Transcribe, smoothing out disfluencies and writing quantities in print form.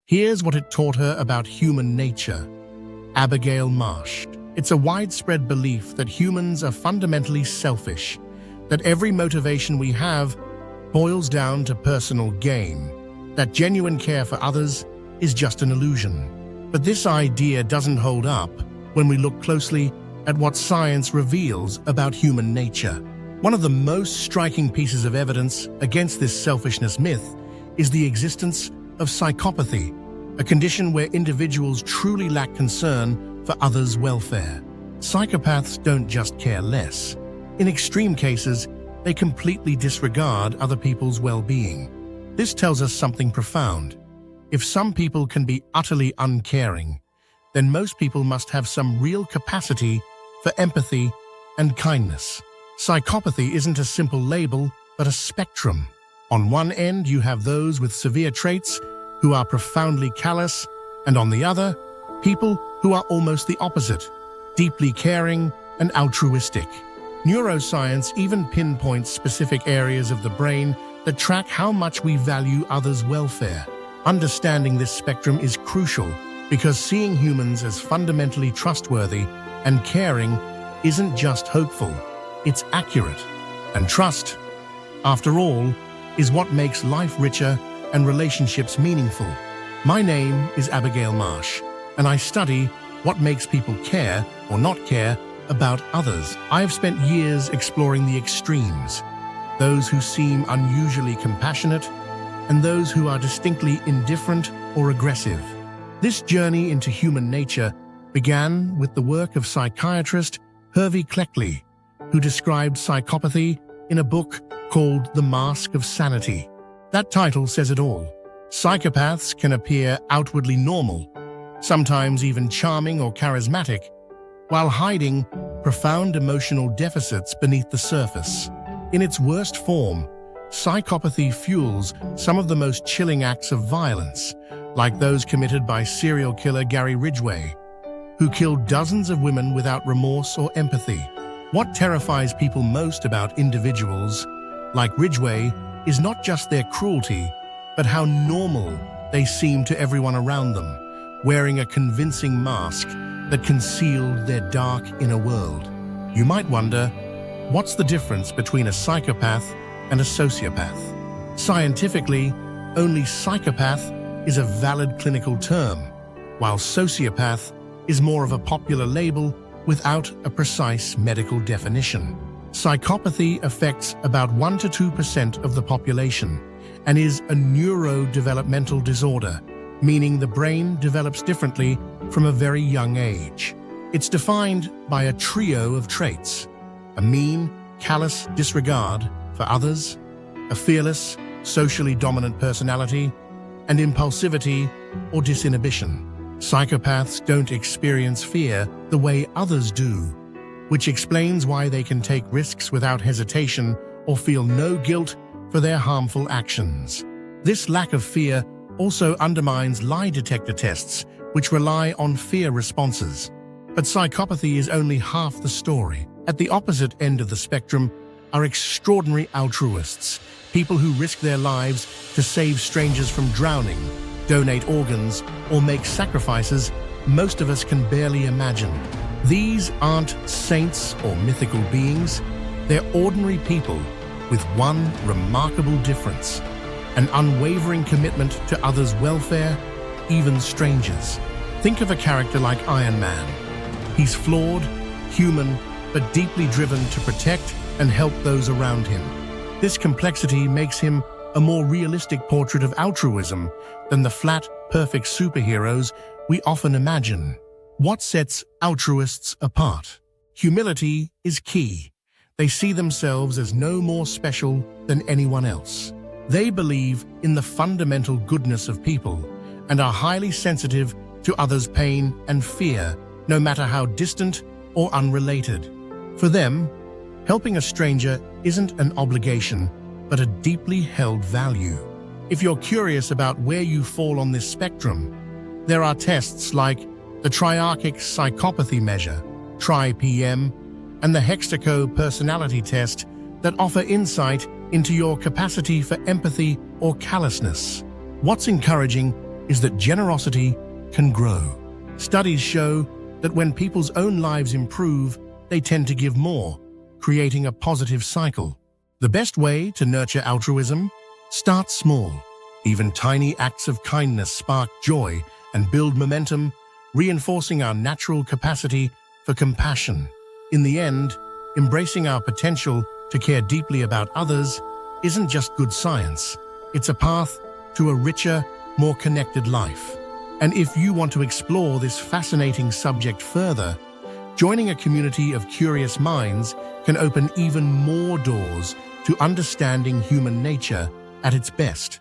Here's what it taught her about human nature. Abigail Marsh. It's a widespread belief that humans are fundamentally selfish, that every motivation we have boils down to personal gain, that genuine care for others is just an illusion. But this idea doesn't hold up when we look closely at what science reveals about human nature. One of the most striking pieces of evidence against this selfishness myth is the existence of psychopathy, a condition where individuals truly lack concern for others' welfare. Psychopaths don't just care less. In extreme cases, they completely disregard other people's well-being. This tells us something profound. If some people can be utterly uncaring, then most people must have some real capacity for empathy and kindness. Psychopathy isn't a simple label, but a spectrum. On one end, you have those with severe traits who are profoundly callous, and on the other, people who are almost the opposite, deeply caring and altruistic. Neuroscience even pinpoints specific areas of the brain that track how much we value others' welfare. Understanding this spectrum is crucial because seeing humans as fundamentally trustworthy and caring isn't just hopeful, it's accurate. And trust, after all, is what makes life richer and relationships meaningful. My name is Abigail Marsh, and I study what makes people care or not care about others. I have spent years exploring the extremes, those who seem unusually compassionate and those who are distinctly indifferent or aggressive. This journey into human nature began with the work of psychiatrist Hervey Cleckley, who described psychopathy in a book called The Mask of Sanity. That title says it all. Psychopaths can appear outwardly normal, sometimes even charming or charismatic, while hiding profound emotional deficits beneath the surface. In its worst form, psychopathy fuels some of the most chilling acts of violence, like those committed by serial killer Gary Ridgway, who killed dozens of women without remorse or empathy. What terrifies people most about individuals like Ridgway is not just their cruelty, but how normal they seem to everyone around them, wearing a convincing mask that concealed their dark inner world. You might wonder, what's the difference between a psychopath and a sociopath? Scientifically, only psychopath is a valid clinical term, while sociopath is more of a popular label without a precise medical definition. Psychopathy affects about 1 to 2% of the population and is a neurodevelopmental disorder, meaning the brain develops differently from a very young age. It's defined by a trio of traits: a mean, callous disregard for others, a fearless, socially dominant personality, and impulsivity or disinhibition. Psychopaths don't experience fear the way others do, which explains why they can take risks without hesitation or feel no guilt for their harmful actions. This lack of fear also undermines lie detector tests, which rely on fear responses. But psychopathy is only half the story. At the opposite end of the spectrum are extraordinary altruists, people who risk their lives to save strangers from drowning, donate organs, or make sacrifices most of us can barely imagine. These aren't saints or mythical beings, they're ordinary people with one remarkable difference: an unwavering commitment to others' welfare, even strangers. Think of a character like Iron Man. He's flawed, human, but deeply driven to protect and help those around him. This complexity makes him a more realistic portrait of altruism than the flat, perfect superheroes we often imagine. What sets altruists apart? Humility is key. They see themselves as no more special than anyone else. They believe in the fundamental goodness of people and are highly sensitive to others' pain and fear, no matter how distant or unrelated. For them, helping a stranger isn't an obligation, but a deeply held value. If you're curious about where you fall on this spectrum, there are tests like the Triarchic Psychopathy Measure, TRI-PM, and the Hexaco Personality Test that offer insight into your capacity for empathy or callousness. What's encouraging is that generosity can grow. Studies show that when people's own lives improve, they tend to give more, creating a positive cycle. The best way to nurture altruism? Start small. Even tiny acts of kindness spark joy and build momentum, reinforcing our natural capacity for compassion. In the end, embracing our potential to care deeply about others isn't just good science. It's a path to a richer, more connected life. And if you want to explore this fascinating subject further, joining a community of curious minds can open even more doors to understanding human nature at its best.